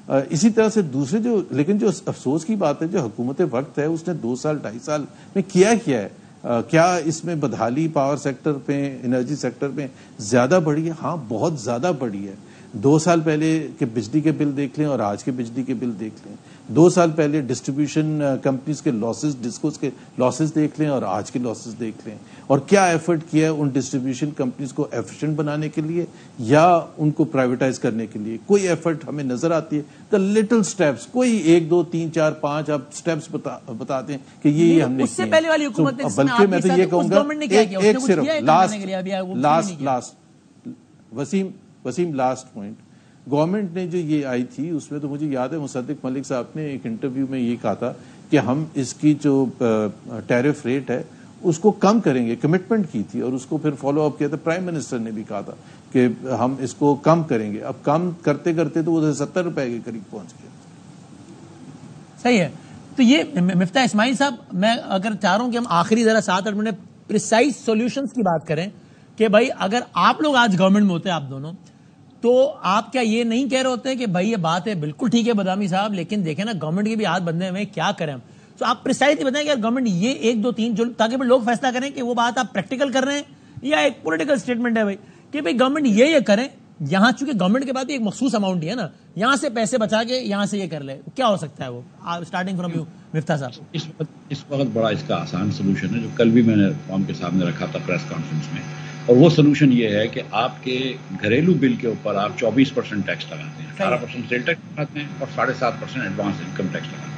اسی طرح سے دوسرے لیکن جو افسوس کی بات ہے جو حکومت وقت ہے اس نے 2 سال 2.5 سال میں کیا ہے، کیا اس میں بدحالی پاور سیکٹر پہ انرجی سیکٹر پہ زیادہ بڑھی ہے؟ ہاں بہت زیادہ بڑھی ہے. 2 سال پہلے کے بجلی کے بل دیکھ لیں اور آج کے بجلی کے بل دیکھ لیں. 2 سال پہلے ڈسٹریبیوشن کمپنیز کے لاسز، ڈسکوز کے لاسز دیکھ لیں اور آج کے لاسز دیکھ لیں. اور کیا ایفرٹ کیا ہے ان ڈسٹریبیوشن کمپنیز کو ایفیشینٹ بنانے کے لیے یا ان کو پرائیویٹائز کرنے کے لیے؟ کوئی ایفرٹ ہمیں نظر آتی ہے؟ دا لٹل سٹیپس، کوئی 1 2 3 4 5 آپ سٹیپس بتاتے ہیں کہ یہ ہم نے اس سے پہلے والی حکومت نے، بلکہ میں تو یہ کہوں گا ایک صرف وسیم لاسٹ پوائنٹ، گورنمنٹ نے جو یہ آئی تھی اس میں تو مجھے یاد ہے مصدق ملک صاحب نے ایک انٹرویو میں یہ کہا تھا کہ ہم اس کی جو ٹیرف ریٹ ہے اس کو کم کریں گے، کمٹمنٹ کی تھی اور اس کو پھر فالو اپ کیا تھا. پرائم منسٹر نے بھی کہا تھا کہ ہم اس کو کم کریں گے. اب کم کرتے کرتے تو وہ 70 روپے کے قریب پہنچ گیا. صحیح ہے. تو یہ مفتاح اسماعیل صاحب، میں اگر چاہ رہا ہوں کہ ہم آخری ذرا 7-8 منٹ پریسائز سولوشنز کی بات کریں کہ بھائی اگر آپ لوگ آج گورنمنٹ میں ہوتے ہیں آپ دونوں، تو آپ کیا یہ نہیں کہہ رہے ہوتے ہیں کہ بھائی یہ بات ہے بالکل ٹھیک ہے بادامی صاحب، لیکن دیکھیں نا گورنمنٹ کے بھی ہاتھ بندھے ہوئے ہیں، کیا کریں ہم؟ تو آپ پریسائزلی بتائیں کہ گورنمنٹ یہ 1 2 3 جو تاکہ لوگ فیصلہ کریں کہ وہ بات آپ پریکٹیکل کر رہے ہیں یا ایک پولیٹیکل اسٹیٹمنٹ ہے بھائی کہ بھائی گورنمنٹ یہ کریں. یہاں چونکہ گورنمنٹ کے بعد بھی ایک مخصوص اماؤنٹ ہی ہے نا، یہاں سے پیسے بچا کے یہاں سے یہ کر لے، کیا ہو سکتا ہے وہ؟ اسٹارٹنگ فرام یو مفتاح صاحب. اس وقت بڑا اس کا آسان سولوشن ہے جو کل بھی میں نے قوم کے سامنے رکھا تھا پریس کانفرنس میں، اور وہ سولوشن یہ ہے کہ آپ کے گھریلو بل کے اوپر آپ 24% ٹیکس لگاتے ہیں، 18% سیل ٹیکس لگاتے ہیں اور 7.5% ایڈوانس انکم ٹیکس لگاتے ہیں.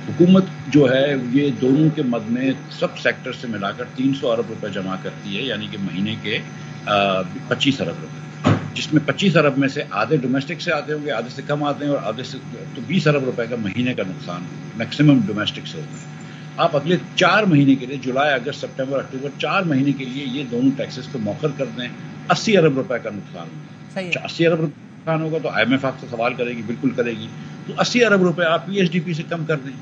حکومت جو ہے یہ دونوں کے مد میں سب سیکٹر سے ملا کر 300 ارب روپے جمع کرتی ہے، یعنی کہ مہینے کے 25 ارب روپے، جس میں 25 ارب میں سے آدھے ڈومیسٹک سے آتے ہوں گے، آدھے سے کم آتے ہیں، اور آدھے سے تو 20 ارب روپے کا مہینے کا نقصان میکسیمم ڈومیسٹک سے ہوتا ہے. آپ اگلے 4 مہینے کے لیے، جولائی اگست سپٹمبر اکتوبر، 4 مہینے کے لیے یہ دونوں ٹیکسز کو مؤخر کر دیں. 80 ارب روپے کا نقصان ہوگا. 80 ارب روپے نقصان ہوگا تو IMF آپ سے سوال کرے گی، بالکل کرے گی. تو 80 ارب روپے آپ PSDP سے کم کر دیں.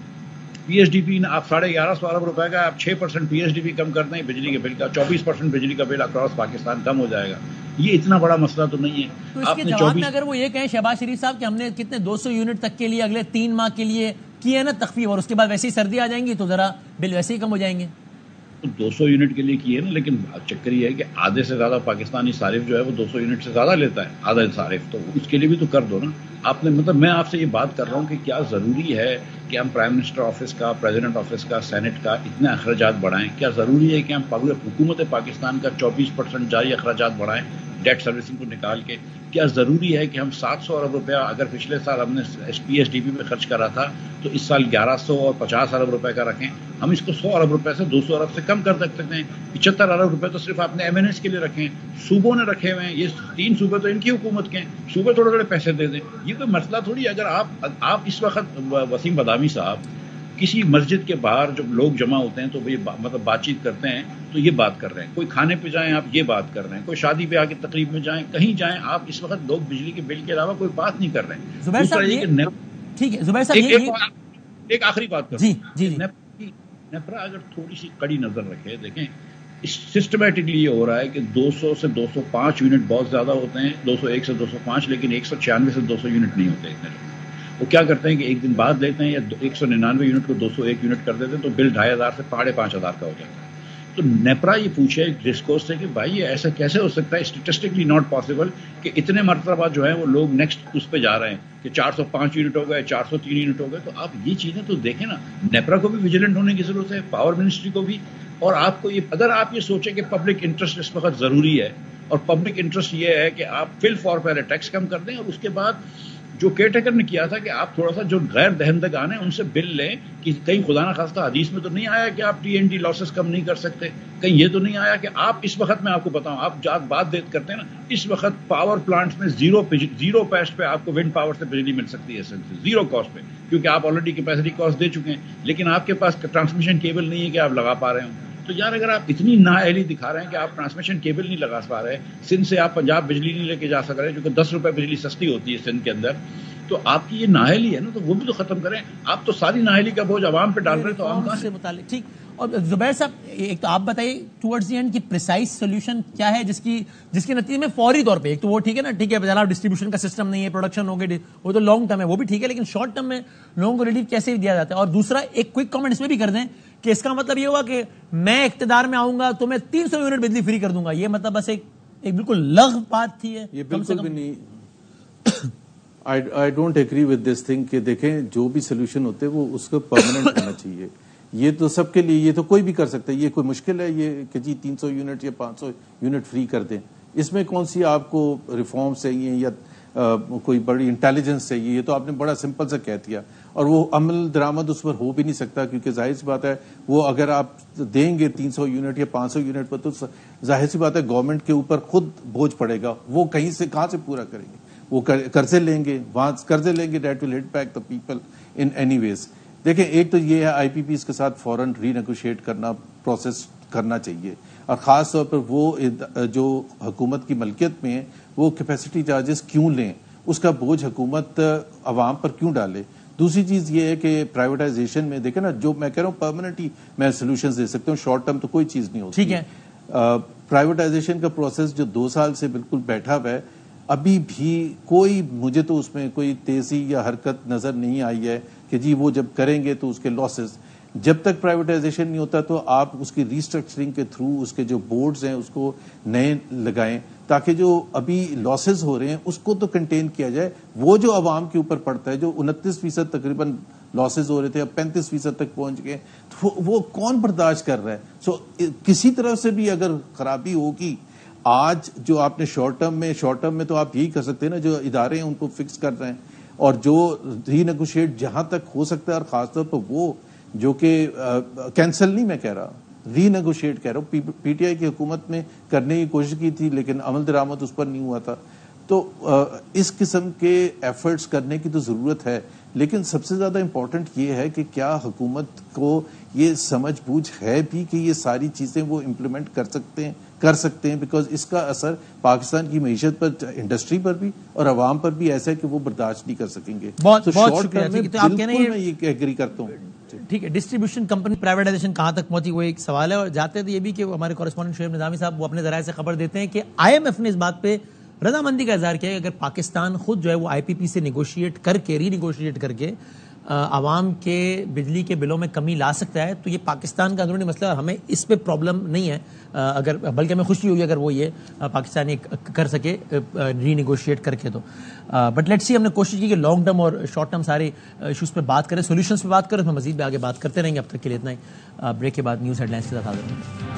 PSDP آپ 1150 ارب روپے کا آپ 6% PSDP کم کر دیں بجلی کے بل کا، 24% بجلی کا بل اکراس پاکستان کم ہو جائے گا. یہ اتنا بڑا مسئلہ تو نہیں ہے. تو اس کے جواب میں اگر وہ یہ کہیں شہباز شریف صاحب کہ ہم نے کتنے 200 یونٹ تک کے لیے اگلے 3 ماہ کے لیے کی ہے نا تخفیف، اور اس کے بعد ویسے ہی سردی آ جائیں گی تو ذرا بل ویسے ہی کم ہو جائیں گے. 200 یونٹ کے لیے کی ہے نا، لیکن چکر یہ ہے کہ آدھے سے زیادہ پاکستانی صارف جو ہے وہ 200 یونٹ سے زیادہ لیتا ہے، آدھا صارف، تو اس کے لیے بھی تو کر دو نا. آپ نے مطلب میں آپ سے یہ بات کر رہا ہوں کہ کیا ضروری ہے کہ ہم پرائم منسٹر آفس کا، پریزیڈنٹ آفس کا، سینٹ کا اتنے اخراجات بڑھائیں؟ کیا ضروری ہے کہ ہم حکومت پاکستان کا 24% جاری اخراجات بڑھائیں ڈیٹ سروسنگ کو نکال کے؟ کیا ضروری ہے کہ ہم 700 ارب روپیہ اگر پچھلے سال ہم نے PSDP پہ خرچ کرا تھا تو اس سال 1150 ارب روپے کا رکھیں؟ ہم اس کو 100 ارب روپے سے 200 ارب سے کم کر سکتے ہیں. 75 ارب روپے تو صرف آپ نے MNS کے لیے رکھیں، صوبوں نے رکھے ہوئے ہیں. یہ 3 صوبے تو ان کی حکومت کے ہیں، صوبے تھوڑے تھوڑے پیسے دے دیں. یہ کوئی مسئلہ تھوڑی. اگر آپ اس وقت وسیم بادامی صاحب کسی مسجد کے باہر جب لوگ جمع ہوتے ہیں تو وہ مطلب بات چیت کرتے ہیں تو یہ بات کر رہے ہیں، کوئی کھانے پہ جائیں آپ یہ بات کر رہے ہیں، کوئی شادی بیاہ کی تقریب میں جائیں، کہیں جائیں آپ اس وقت لوگ بجلی کے بل کے علاوہ کوئی بات نہیں کر رہے ہیں. زبیر صاحب ٹھیک ہے، زبیر صاحب ایک آخری بات کروں. جی نیپرا اگر تھوڑی سی کڑی نظر رکھے، دیکھیں سسٹمیٹکلی یہ ہو رہا ہے کہ 200 سے 205 یونٹ بہت زیادہ ہوتے ہیں، 201 سے 205، لیکن 196 سے 200 یونٹ نہیں ہوتے اتنے لوگ. وہ کیا کرتے ہیں کہ ایک دن بعد لیتے ہیں یا 199 یونٹ کو 201 یونٹ کر دیتے ہیں تو بل 2500 سے 5500 کا ہو جاتا ہے. تو نیپرا یہ پوچھے ڈسکورس سے کہ بھائی یہ ایسا کیسے ہو سکتا ہے، اسٹیٹسٹکلی ناٹ پاسبل کہ اتنے مرتبہ جو ہے وہ لوگ نیکسٹ اس پہ جا رہے ہیں کہ 405 یونٹ ہو گئے، 403 یونٹ ہو گئے. تو آپ یہ چیزیں تو دیکھیں نا. نیپرا کو بھی ویجیلنٹ ہونے کی ضرورت ہے، پاور منسٹری کو بھی. اور آپ کو یہ اگر آپ یہ سوچیں کہ پبلک انٹرسٹ اس وقت ضروری ہے، اور پبلک انٹرسٹ یہ ہے کہ آپ فل فور پہلے ٹیکس کم کر دیں، اور اس کے بعد جو کیئر ٹیکر نے کیا تھا کہ آپ تھوڑا سا جو غیر دہندگان ہیں ان سے بل لیں، کہ کہیں خدا نہ خواستہ حدیث میں تو نہیں آیا کہ آپ TNT لاسز کم نہیں کر سکتے، کہیں یہ تو نہیں آیا کہ آپ اس وقت میں آپ کو بتاؤں، آپ بات کرتے ہیں نا، اس وقت پاور پلانٹس میں زیرو پیسٹ پہ آپ کو ونڈ پاور سے بجلی مل سکتی ہے، زیرو کاسٹ پہ، کیونکہ آپ آلریڈی کیپیسٹی کاسٹ دے چکے ہیں. لیکن آپ کے پاس ٹرانسمیشن کیبل نہیں ہے کہ آپ لگا پا رہے ہوں. تو یار اگر آپ اتنی نااہلی دکھا رہے ہیں کہ آپ ٹرانسمیشن کیبل نہیں لگا پا رہے، سندھ سے آپ پنجاب بجلی نہیں لے کے جا سک رہے، کیونکہ 10 روپے بجلی سستی ہوتی ہے سندھ کے اندر، تو آپ کی یہ نااہلی ہے نا، تو وہ بھی تو ختم کریں. آپ تو ساری نااہلی کا بوجھ عوام پہ ڈال رہے ہیں، تو عوام کہاں سے متعلق. ٹھیک. اور زبیر صاحب ایک تو آپ بتائیے ٹورڈز دی اینڈ کی پریسائز سولوشن کیا ہے جس کے نتیجے میں فوری طور پہ، ایک تو وہ ٹھیک ہے نا، ٹھیک ہے جناب ڈسٹریبیوشن کا سسٹم نہیں ہے، پروڈکشن ہو گئی، وہ تو لانگ ٹرم ہے، وہ بھی ٹھیک ہے، لیکن شارٹ ٹرم میں لوگوں کو ریلیف کیسے دیا جاتا ہے؟ اور دوسرا ایک کوئک کامنٹ اس میں بھی کر دیں کہ اس کا مطلب یہ ہوا کہ میں اقتدار میں آؤں گا تو میں 300 یونٹ بجلی فری کر دوں گا، یہ مطلب بس ایک بالکل لغو بات تھی. یہ بالکل بھی نہیں. I don't agree with this thing کہ دیکھیں جو بھی سولوشن ہوتے وہ اس کو پرماننٹ ہونا چاہیے. یہ تو سب کے لیے، یہ تو کوئی بھی کر سکتا ہے. یہ کوئی مشکل ہے یہ کہ جی 300 یونٹ یا 500 یونٹ فری کر دیں؟ اس میں کون سی آپ کو ریفارم چاہیے یا کوئی بڑی انٹیلیجنس چاہیے؟ یہ تو آپ نے بڑا سمپل سا کہہ دیا، اور وہ عمل درآمد اس پر ہو بھی نہیں سکتا، کیونکہ ظاہر سی بات ہے وہ اگر آپ دیں گے 300 یونٹ یا 500 یونٹ پر تو ظاہر سی بات ہے گورنمنٹ کے اوپر خود بوجھ پڑے گا. وہ کہیں سے کہاں سے پورا کریں گے؟ وہ قرضے لیں گے، وہاں قرضے لیں گے، that will hit back the people in anyways. دیکھیں ایک تو یہ ہے آئی پی پیز کے ساتھ فوراً ری نیگوشیٹ کرنا، پروسیس کرنا چاہیے، اور خاص طور پر وہ جو حکومت کی ملکیت میں ہیں وہ کیپیسٹی چارجز کیوں لیں، اس کا بوجھ حکومت عوام پر کیوں ڈالے. دوسری چیز یہ ہے کہ پرائیویٹائزیشن میں دیکھیں نا، جو میں کہہ رہا ہوں پرماننٹ ہی میں سولوشنز دے سکتا ہوں، شارٹ ٹرم تو کوئی چیز نہیں ہوتی. ٹھیک ہے. پرائیویٹائزیشن کا پروسیس جو 2 سال سے بالکل بیٹھا ہوا ہے، ابھی بھی کوئی مجھے تو اس میں کوئی تیزی یا حرکت نظر نہیں آئی ہے کہ جی وہ جب کریں گے تو اس کے لاسز. جب تک پرائیویٹائزیشن نہیں ہوتا تو آپ اس کی ریسٹرکچرنگ کے تھرو اس کے جو بورڈز ہیں اس کو نئے لگائیں، تاکہ جو ابھی لاسز ہو رہے ہیں اس کو تو کنٹین کیا جائے. وہ جو عوام کے اوپر پڑتا ہے، جو 29% تقریباً لاسز ہو رہے تھے، اب 35% تک پہنچ گئے، تو وہ کون برداشت کر رہا ہے؟ سو کسی طرف سے بھی اگر خرابی ہوگی، آج جو آپ نے شارٹ ٹرم میں تو آپ یہی کر سکتے ہیں نا، جو ادارے ہیں ان کو فکس کر رہے ہیں، اور جو ری نیگوشیٹ جہاں تک ہو سکتا ہے، اور خاص طور پر وہ جو کہ کینسل نہیں میں کہہ رہا، ری نیگوشیٹ کہہ رہا ہوں. پی ٹی آئی کی حکومت میں کرنے کی کوشش کی تھی لیکن عمل درآمد اس پر نہیں ہوا تھا. تو اس قسم کے ایفرٹس کرنے کی تو ضرورت ہے، لیکن سب سے زیادہ امپورٹنٹ یہ ہے کہ کیا حکومت کو یہ سمجھ بوجھ ہے بھی کہ یہ ساری چیزیں وہ امپلیمنٹ کر سکتے ہیں، بیکاز اس کا اثر پاکستان کی معیشت پر، انڈسٹری پر بھی اور عوام پر بھی ایسا ہے کہ وہ برداشت نہیں کر سکیں گے. بہت شکریہ. بالکل میں یہ ایگری کرتا ہوں. ٹھیک ہے. ڈسٹریبیوشن کمپنی پرائیویٹائزیشن کہاں تک پہنچی وہ ایک سوال ہے، اور جاتے تھے یہ بھی کہ ہمارے کورسپونڈنٹ شعیب نظامی صاحب وہ اپنے ذرائع سے خبر دیتے ہیں کہ آئی ایم ایف نے اس بات پہ رضامندی کا اظہار کیا کہ اگر پاکستان خود جو ہے وہ آئی پی پی سے نیگوشیٹ کر کے، ری نیگوشیٹ کر کے عوام کے بجلی کے بلوں میں کمی لا سکتا ہے تو یہ پاکستان کا اندرونی مسئلہ ہے، اور ہمیں اس پہ پرابلم نہیں ہے، اگر بلکہ ہمیں خوشی ہوگی اگر وہ یہ پاکستانی کر سکے ری نیگوشیٹ کر کے. تو بٹ لیٹس سی، ہم نے کوشش کی کہ لانگ ٹرم اور شارٹ ٹرم سارے ایشوز پہ بات کریں، سولوشنز پہ بات کریں، اس میں مزید بھی آگے بات کرتے رہیں گے. اب تک کے لیے اتنا ہی. بریک کے بعد نیوز ہیڈ لائنز کے ساتھ حاضر ہوں.